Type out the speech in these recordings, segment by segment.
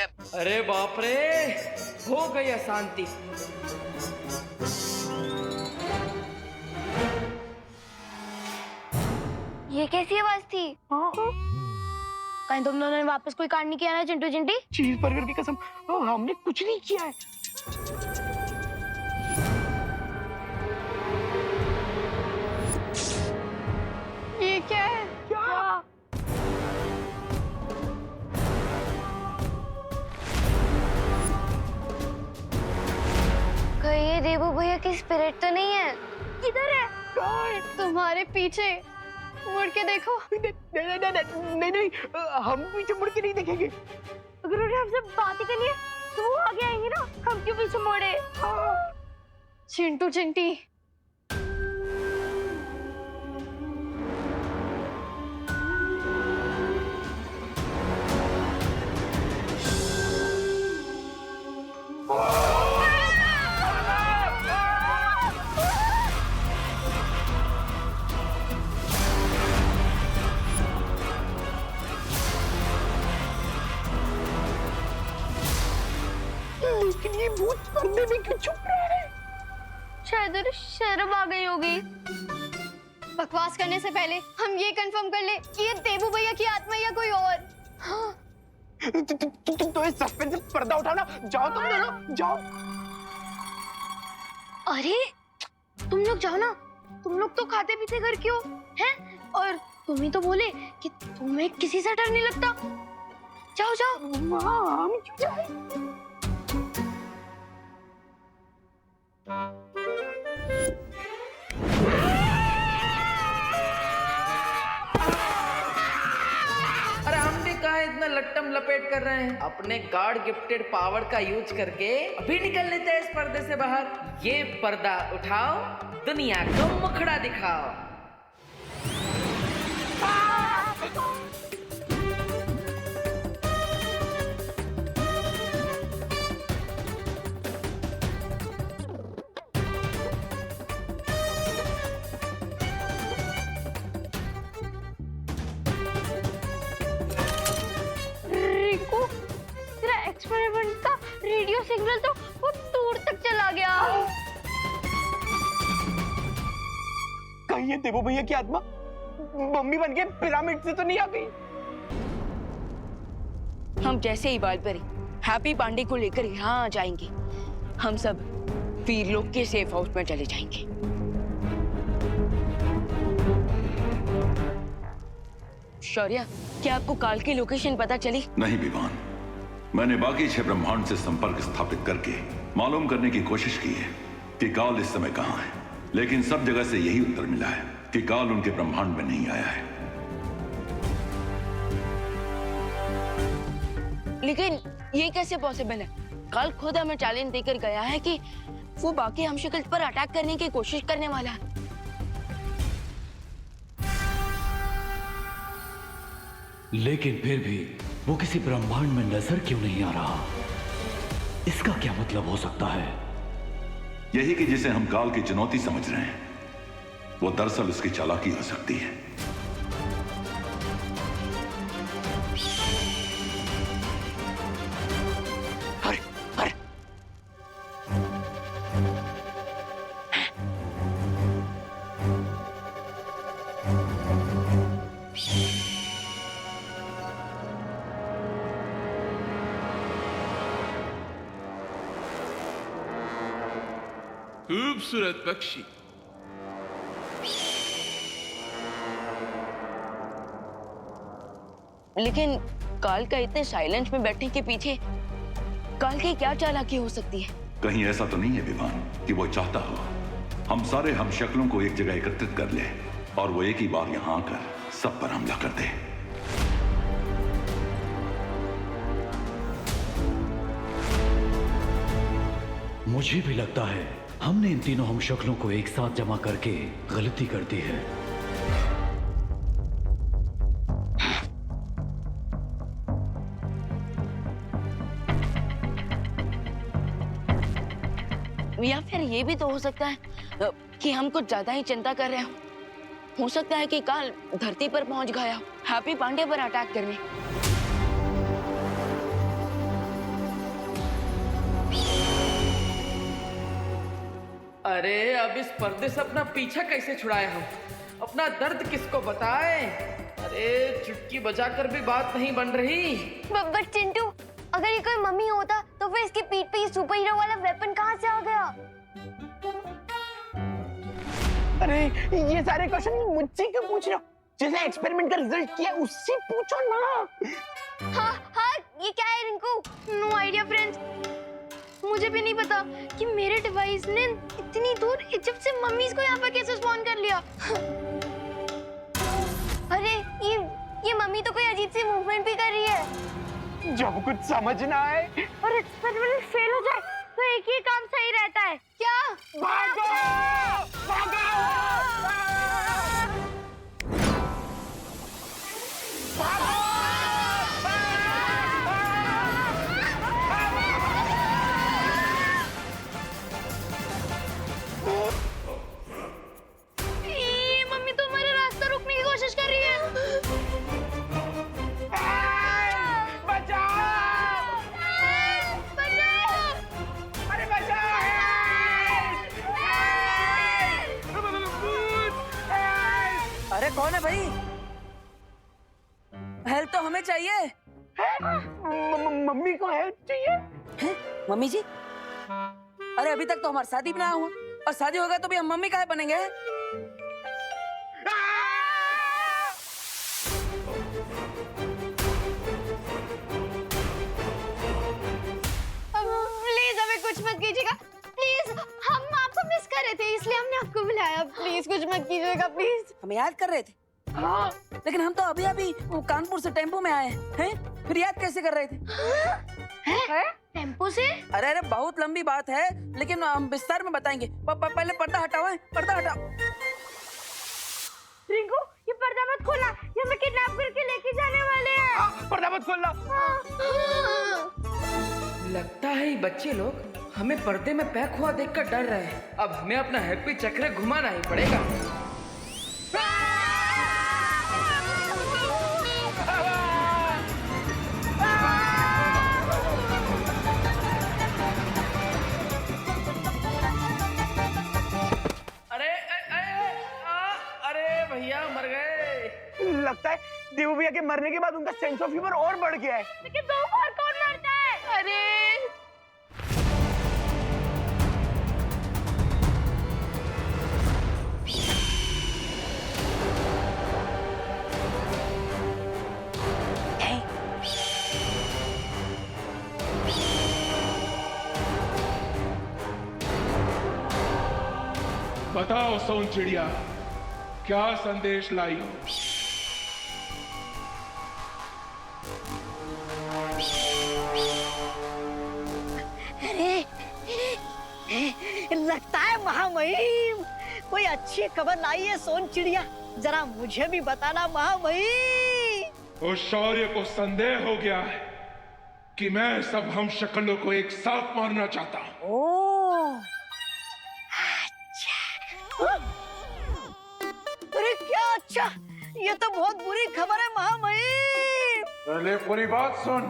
अरे बाप रे, हो गई अशांति। ये कैसी आवाज थी? कहीं तुम दोनों ने वापस कोई कांड नहीं किया ना चिंटू चिंटी? चीज बर्गर की कसम, हमने कुछ नहीं किया है। ये क्या है? क्या? कहीं ये देबू भैया की स्पिरिट तो नहीं है? किधर है? कहाँ है? तुम्हारे पीछे मुड़ के देखो। नहीं, हम पीछे मुड़ के नहीं देखेंगे। अगर उन्होंने हमसे बात ही करनी है तो वो आगे आएंगे ना, हम क्यों पीछे मुड़े? चिंटू चिंटी, लेकिन ये भूत अंदर में क्यों छुप रहा है? शायद उन्हें शर्म आ गई होगी। बकवास करने से पहले हम ये कंफर्म कर ले कि ये देबू भैया की आत्मा या कोई और। हाँ। तो इस सस्पेंस से पर्दा उठाओ ना, जाओ तुम दोनों, जाओ। अरे तुम लोग जाओ ना, तुम लोग तो खाते पीते घर क्यों हैं? और तुम ही तो बोले कि तुम्हें किसी से डर नहीं लगता। जाओ जाओ। हाँ, हम क्यों जाएं? अरे हम भी कहा इतना लट्टम लपेट कर रहे हैं, अपने गॉड गिफ्टेड पावर का यूज करके अभी निकल लेते हैं इस पर्दे से बाहर। ये पर्दा उठाओ, दुनिया को मुखड़ा दिखाओ। रिंकू, तेरा एक्सपेरिमेंट का रेडियो सिग्नल तो बहुत दूर तक चला गया। कहीं ये देवो भैया की आत्मा मम्मी बन के पिरामिड से तो नहीं आ गई? हम जैसे ही बाल परी हैप्पी पांडे को लेकर यहाँ आ जाएंगे, हम सब वीरलोक के सेफ हाउस में चले जाएंगे। शौर्य, क्या आपको काल की लोकेशन पता चली? नहीं विवान, मैंने बाकी 6 ब्रह्मांड से संपर्क स्थापित करके मालूम करने की कोशिश की है कि काल इस समय कहाँ है, लेकिन सब जगह से यही उत्तर मिला है कि काल उनके ब्रह्मांड में नहीं आया है। लेकिन ये कैसे पॉसिबल है? काल खुद हमें चैलेंज देकर गया है कि वो बाकी हमशक्ल पर अटैक करने की कोशिश करने वाला है। लेकिन फिर भी वो किसी ब्रह्मांड में नजर क्यों नहीं आ रहा? इसका क्या मतलब हो सकता है? यही कि जिसे हम काल की चुनौती समझ रहे हैं, वो दरअसल उसकी चालाकी हो सकती है। अरे, अरे। खूबसूरत पक्षी। लेकिन काल का इतने साइलेंस में बैठने के पीछे काल की क्या चालाकी हो सकती है? कहीं ऐसा तो नहीं है विमान कि वो चाहता हो हम सारे हम शक्लों को एक जगह एकत्रित कर ले और वो एक ही बार यहां आकर सब पर हमला कर दे। मुझे भी लगता है हमने इन तीनों हम शक्लों को एक साथ जमा करके गलती कर दी है। या फिर ये भी तो हो सकता है कि हम कुछ ज्यादा ही चिंता कर रहे हो सकता है कि काल धरती पर पहुंच गया हो हैप्पी पांडे पर अटैक करने। अरे अब इस पर्दे से अपना पीछा कैसे छुड़ाए हम? अपना दर्द किसको बताए? अरे चुटकी बजाकर भी बात नहीं बन रही। बट चिंटू, अगर ये कोई मम्मी होता तो फिर इसकी पीठ पे ये सुपर हीरो वाला वेपन कहाँ से आ गया? अरे ये सारे क्वेश्चन मुझसे क्यों पूछ रहे हो? जिसने एक्सपेरिमेंट का रिजल्ट किया उससे पूछो ना। हाँ हाँ, ये क्या है रिंकू? No idea friends. मुझे भी नहीं पता कि मेरे डिवाइस ने इतनी दूर इजिप्ट से मम्मीज को यहाँ पर कैसे स्पॉन कर लिया। अरे ये मम्मी तो कोई अजीब सी मूवमेंट भी कर रही है। जब कुछ समझ ना आए और एक्सपेरिमेंट फेल हो जाए तो एक ही काम सही रहता है। क्या? भागो! भागो! ये मम्मी तो हमारा रास्ता रोकने की कोशिश कर रही है। बचाओ! बचाओ! अरे बचाओ! अरे कौन है भाई? हेल्प तो हमें चाहिए। मम्मी को हेल्प चाहिए? हैं? मम्मी जी? अरे अभी तक तो हमारा शादी भी ना हुआ, और शादी होगा तो भी हम मम्मी काहे बनेंगे? प्लीज हमें कुछ मत कीजिएगा प्लीज। हम आपको मिस कर रहे थे इसलिए हमने आपको बुलाया। प्लीज कुछ मत कीजिएगा प्लीज। हमें याद कर रहे थे? हाँ। लेकिन हम तो अभी अभी वो कानपुर से टेम्पो में आए हैं, फिर याद कैसे कर रहे थे? टेम्पो से? अरे अरे बहुत लंबी बात है, लेकिन हम विस्तार में बताएंगे। पहले पर्दा हटाओ, पर्दा हटाओ। रिंकू ये पर्दा मत खोलना, ये हमें किडनैप करके लेके जाने वाले हैं। पर्दा मत खोलना। लगता है ये बच्चे लोग हमें पर्दे में पैक हुआ देखकर डर रहे हैं। अब हमें अपना हैप्पी चक्र घुमाना ही पड़ेगा। अरे भैया मर गए। लगता है देवू भैया के मरने के बाद उनका सेंस ऑफ ह्यूमर और बढ़ गया है। लेकिन दो बार कौन मरता है? अरे बताओ सोन चिड़िया, क्या संदेश लाई हो? लगता है महामहिम कोई अच्छी खबर लाई है सोन चिड़िया। जरा मुझे भी बताना महामहिम। उस शौर्य को संदेह हो गया है कि मैं सब हम शक्लों को एक साथ मारना चाहता हूँ। ओह, अरे क्या अच्छा, ये तो बहुत बुरी खबर है महामहिम। पहले पूरी बात सुन।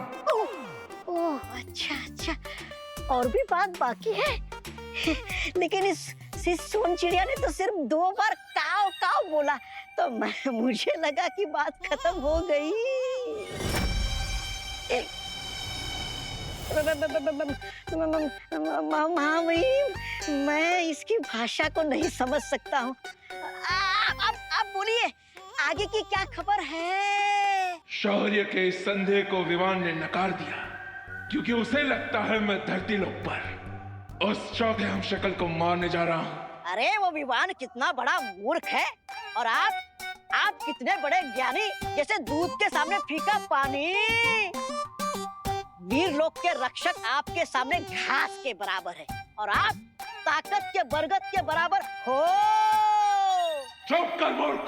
ओह अच्छा अच्छा, और भी बात बाकी है। लेकिन इस सोन चिड़िया ने तो सिर्फ 2 बार काव काव बोला, तो मुझे लगा कि बात खत्म हो गई। महामहिम, मैं इसकी भाषा को नहीं समझ सकता हूँ। आप बोलिए, आगे की क्या खबर है? शौर्य के इस संदेह को विवान ने नकार दिया, क्योंकि उसे लगता है मैं धरती लोक पर उस चौथे हम शक्ल को मारने जा रहा हूँ। अरे वो विवान कितना बड़ा मूर्ख है, और आप कितने बड़े ज्ञानी, जैसे दूध के सामने फीका पानी। वीर लोक के रक्षक आपके सामने घास के बराबर है, और आप ताकत के बरगद के बराबर हो। चुप कर मूर्ख।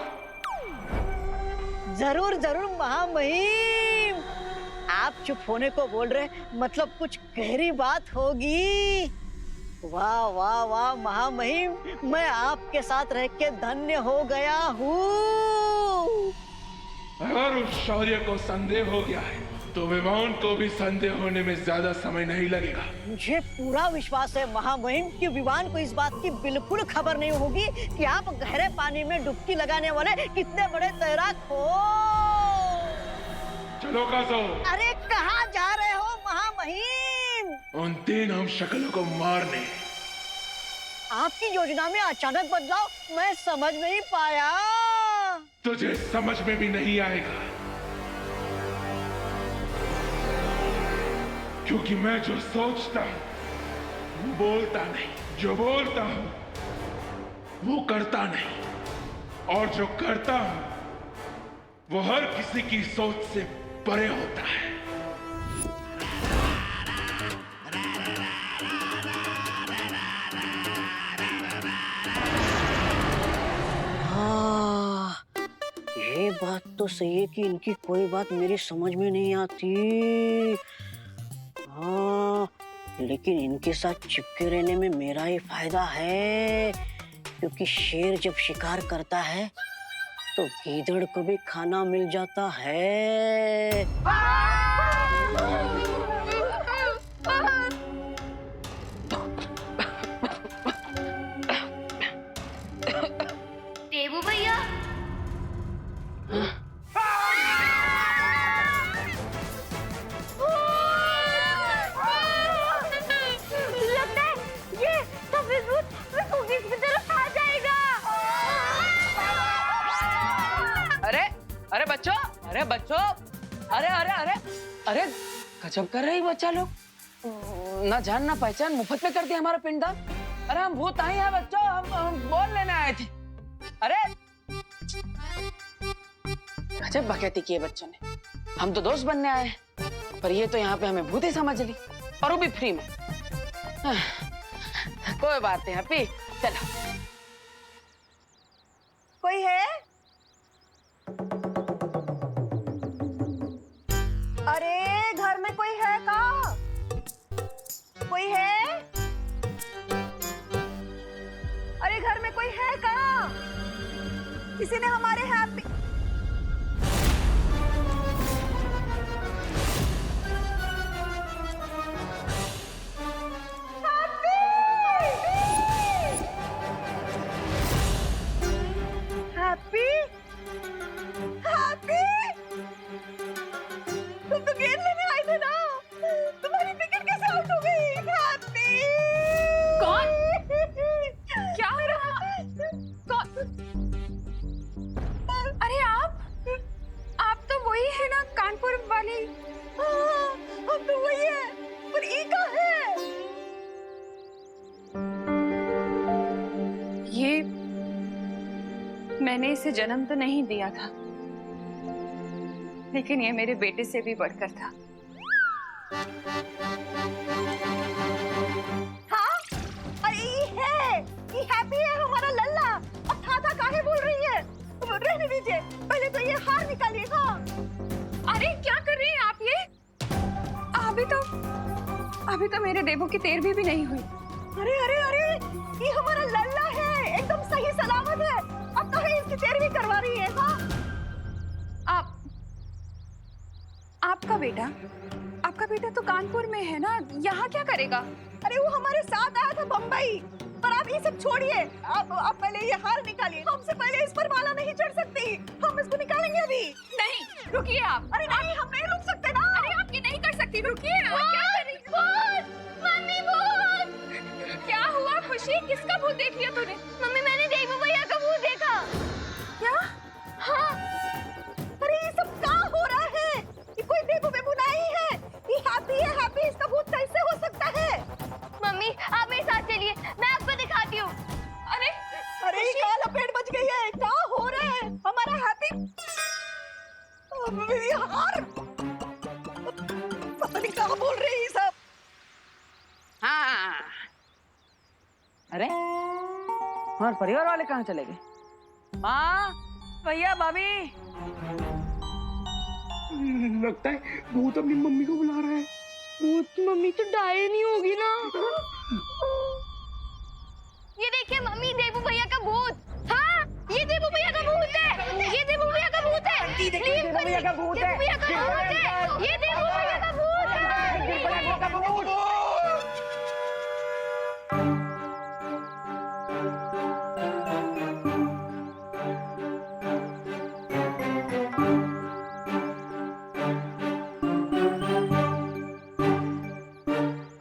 जरूर जरूर महामहिम, आप चुप होने को बोल रहे, मतलब कुछ गहरी बात होगी। वाह वाह वाह महामहिम, मैं आपके साथ रह के धन्य हो गया हूँ। अगर उस शौर्य को संदेह हो गया है तो विवान को भी संदेह होने में ज्यादा समय नहीं लगेगा। मुझे पूरा विश्वास है महामहिम कि विवान को इस बात की बिल्कुल खबर नहीं होगी कि आप गहरे पानी में डुबकी लगाने वाले कितने बड़े तैराक हो। चलो काजो। अरे कहाँ जा रहे हो महामहिम? उन 3 हम शक्लों को मारने। आपकी योजना में अचानक बदलाव मैं समझ नहीं पाया। तुझे समझ में भी नहीं आएगा, क्योंकि मैं जो सोचता हूं वो बोलता नहीं, जो बोलता हूं वो करता नहीं, और जो करता हूं वो हर किसी की सोच से परे होता है। ये बात तो सही है कि इनकी कोई बात मेरी समझ में नहीं आती। हाँ, लेकिन इनके साथ चिपके रहने में मेरा ही फायदा है, क्योंकि शेर जब शिकार करता है तो गीदड़ को भी खाना मिल जाता है। देवू भैया, लगता है ये सफेद भूत कुकीज की तरफ आ जाएगा। अरे बच्चों, अरे बच्चों, अरे अरे अरे अरे गजब कर रही बच्चा लोग, ना जान ना पहचान मुफ्त में कर दिया हमारा पिंडदान। अरे हम भूत नहीं है बच्चों, हम बोल लेने आए थे। अरे गजब बकैती की है बच्चों ने। हम तो दोस्त बनने आए हैं, पर ये तो यहाँ पे हमें भूत ही समझ ली, और वो भी फ्री में। कोई बात नहीं हैप्पी, चलो। कोई है? अरे घर में कोई है का? कोई है? अरे घर में कोई है का? किसी ने हमारे हैप्पी हैप्पी हैप्पी तुम तो गेंद लेने आए थे ना, तुम्हारी विकेट कैसे आउट हो गई? हैप्पी कौन? क्या हो रहा? कौन? अरे आप तो वही है ना, कानपुर वाली? हाँ, हम तो वही है, पर ई का है? ये मैंने इसे जन्म तो नहीं दिया था, लेकिन ये मेरे बेटे से भी बढ़कर था। हाँ? अरे ये है, ये हैप्पी है हमारा लल्ला। अब था काहे बोल रही है? रहने दीजिए, पहले तो ये हार निकालिए। हाँ, अरे क्या कर रही हैं आप ये? अभी तो मेरे देवों की 13वीं भी नहीं हुई। अरे अरे अरे, ये हमारा लल्ला है, एकदम सही सलामत है। अब काहे इसकी 13वीं करवा रही है? हाँ, आपका बेटा तो कानपुर में है ना, यहाँ क्या करेगा? अरे वो हमारे साथ आया था बम्बई, पर आप ये सब छोड़िए। आप पहले ये हार निकालिए, हमसे पहले इस पर माला नहीं चढ़ सकती। हम इसको निकालेंगे अभी। नहीं, रुकिए आप। अरे नहीं, हम नहीं रुक सकते ना। अरे आप ये नहीं कर सकती, रुकिए। क्या कर रही? भूत! मम्मी भूत! क्या हुआ खुशी? किसका भूत देख लिया तूने? मम्मी मैंने देवू भैया का भूत देखा। क्या? हाँ। अरे ये सब क्या हो रहा है? ये कोई देवू बेबू नहीं है, ये हैप्पी, इसका भूत कैसे हो सकता है? मम्मी आप मेरे साथ चलिए, मैं आपको दिखाती हूँ। अरे अरे ये क्या लपेट बच गई है? क्या हो रहा है? हमारा हैप्पी हार, पता नहीं क्या बोल रही है सब। हाँ, अरे हमारे परिवार वाले कहाँ चले गए? माँ, भैया, भाभी। लगता है भूत अपनी मम्मी को बुला रहा है। भूत की मम्मी तो डाये नहीं होगी ना? ये देखिए मम्मी, देवू भैया का भूत। हाँ, ये देवू भैया का भूत है। ये ये देवू भैया का भूत है। देखो, देवू भैया का भूत है। देवू भैया का भूत है। ये देवू भैया का भूत है।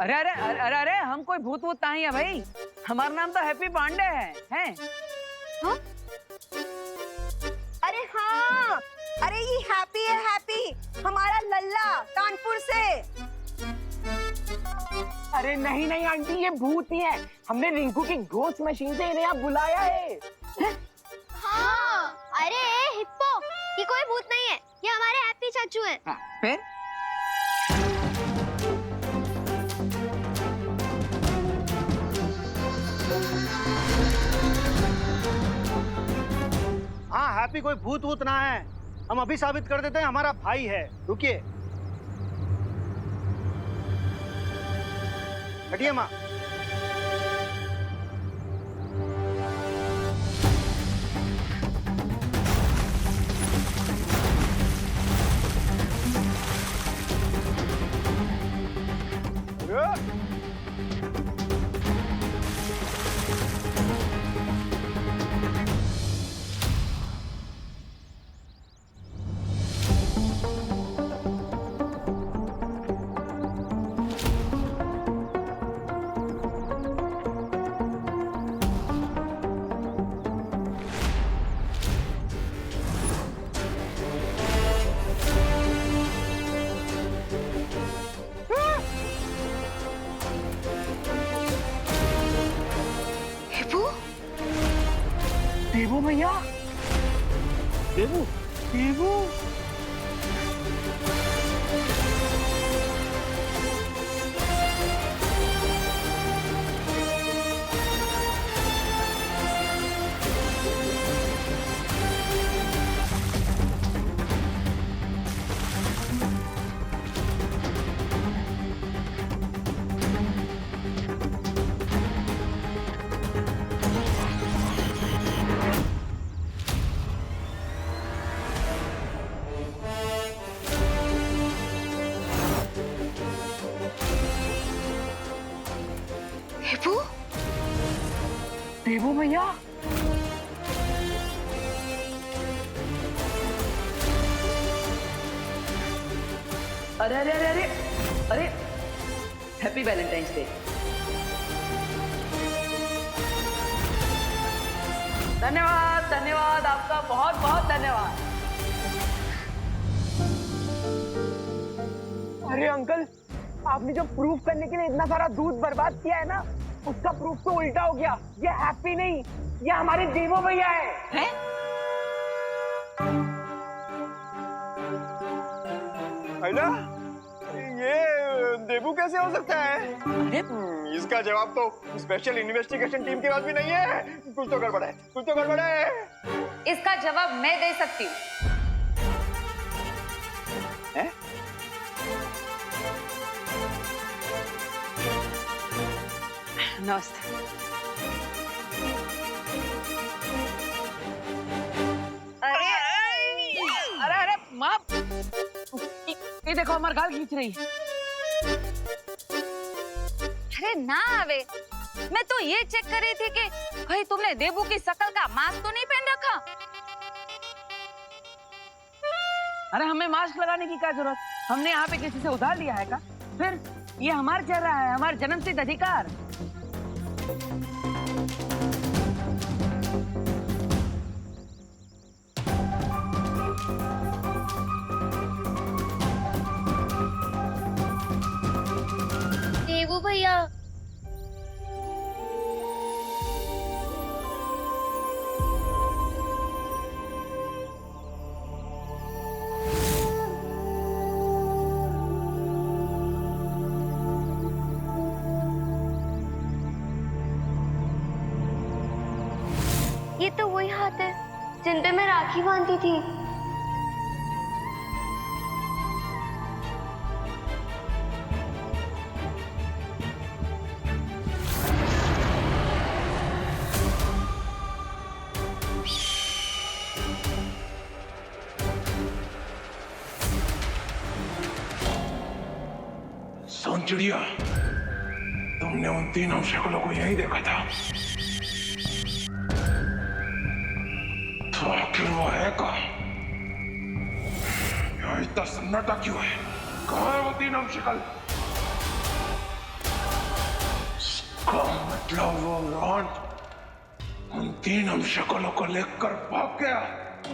अरे अरे अरे अरे अरे हम कोई भूत वूत नहीं है भाई, हमारा नाम तो हैप्पी पांडे है, हैं? अरे हाँ, अरे ये हैप्पी है, हैप्पी हमारा लल्ला कानपुर से। अरे नहीं नहीं आंटी, ये भूत ही है। हमने रिंकू की घोस्ट मशीन से इन्हें यहाँ बुलाया है। हाँ, अरे हिप्पो, ये कोई भूत नहीं है, ये हमारे हैप्पी चाचू हैं। फिर हाँ, हैप्पी कोई भूत वूत ना है, हम अभी साबित कर देते हैं, हमारा भाई है। रुकिए, हटिए माँ। देवू भैया, देवू देवू देवू भैया, अरे अरे अरे अरे अरे हैप्पी वैलेंटाइंस डे। धन्यवाद धन्यवाद, आपका बहुत बहुत धन्यवाद। अरे अंकल, आपने जो प्रूफ करने के लिए इतना सारा दूध बर्बाद किया है ना, उसका प्रूफ तो उल्टा हो गया। ये हैप्पी नहीं, ये हमारे देवो भैया है। ना ये देवू कैसे हो सकता है? इसका जवाब तो स्पेशल इन्वेस्टिगेशन टीम के पास भी नहीं है। कुछ तो गड़बड़ है, कुछ तो गड़बड़ है। इसका जवाब मैं दे सकती हूँ। नमस्ते। अरे अरे अरे माँ, ये देखो हमारा गाल खींच रही है। अरे ना आवे, मैं तो ये चेक कर रही थी कि भाई तुमने देवू की शकल का मास्क तो नहीं पहन रखा। अरे हमें मास्क लगाने की क्या जरूरत, हमने यहाँ पे किसी से उधार लिया है का? फिर ये हमारा चेहरा है, हमारा जन्मसिद्ध अधिकार। देवू भैया, ये तो वही हाथ है जिन पे मैं राखी बांधती थी। सोन चिड़िया, तुमने उन तीनों शक्लों को यही देखा था, तो आखिर वो है कहाँ? यहाँ इतना सन्नाटा क्यों है? कहाँ है वो तीनों शक्ल? इसका मतलब वो रॉन उन तीनों शक्लों को लेकर भाग गया।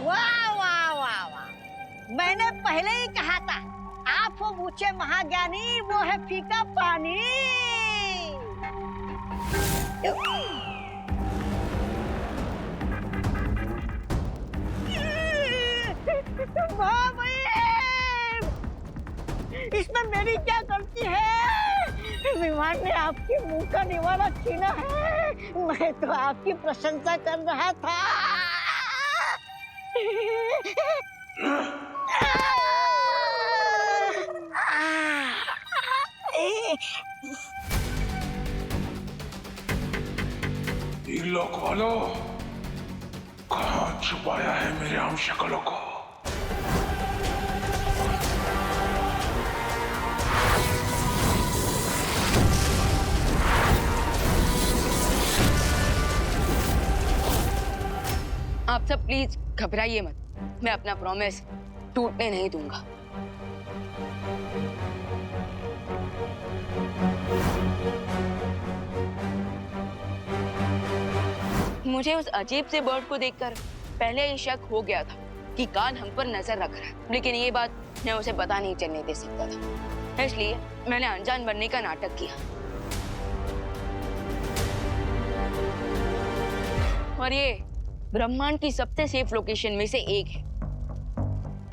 वाह वाह वाह वाह, मैंने पहले ही कहा था, आप हो ऊंचे महाज्ञानी, वो है फीका पानी। इसमें मेरी क्या गलती है? विमान ने आपके मुंह का निवाला छीना है, मैं तो आपकी प्रशंसा कर रहा था। लोक वालों, कहाँ छुपाया है मेरे आम शक्लों को? आप सब प्लीज घबराइए मत, मैं अपना प्रॉमिस टूटने नहीं दूंगा। मुझे उस अजीब से बर्ड को देखकर पहले ही शक हो गया था कि काल हम पर नजर रख रहा है, लेकिन ये बात मैं उसे पता नहीं चलने दे सकता था, इसलिए मैंने अनजान बनने का नाटक किया। और ये ब्रह्मांड की सबसे सेफ लोकेशन में से एक है,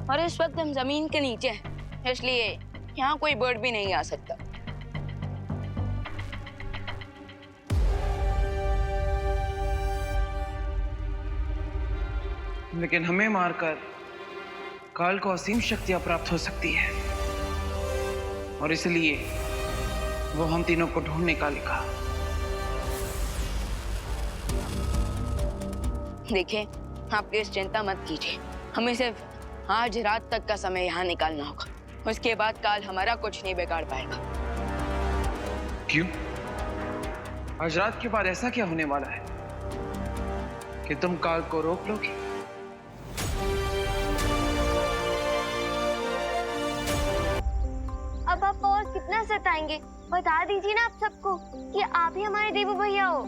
और इस वक्त हम जमीन के नीचे हैं, इसलिए यहाँ कोई बर्ड भी नहीं आ सकता। लेकिन हमें मारकर काल को असीम शक्तियां प्राप्त हो सकती है, और इसलिए वो हम तीनों को ढूंढ निकालेगा। देखिए, आप प्लीज चिंता मत कीजिए, हमें सिर्फ आज रात तक का समय यहाँ निकालना होगा, उसके बाद काल हमारा कुछ नहीं बिगाड़ पाएगा। क्यों? आज रात के बाद ऐसा क्या होने वाला है कि तुम काल को रोक लोगे? अब आप और कितना सताएंगे? बता दीजिए ना आप सबको कि आप ही हमारे देवू भैया हो।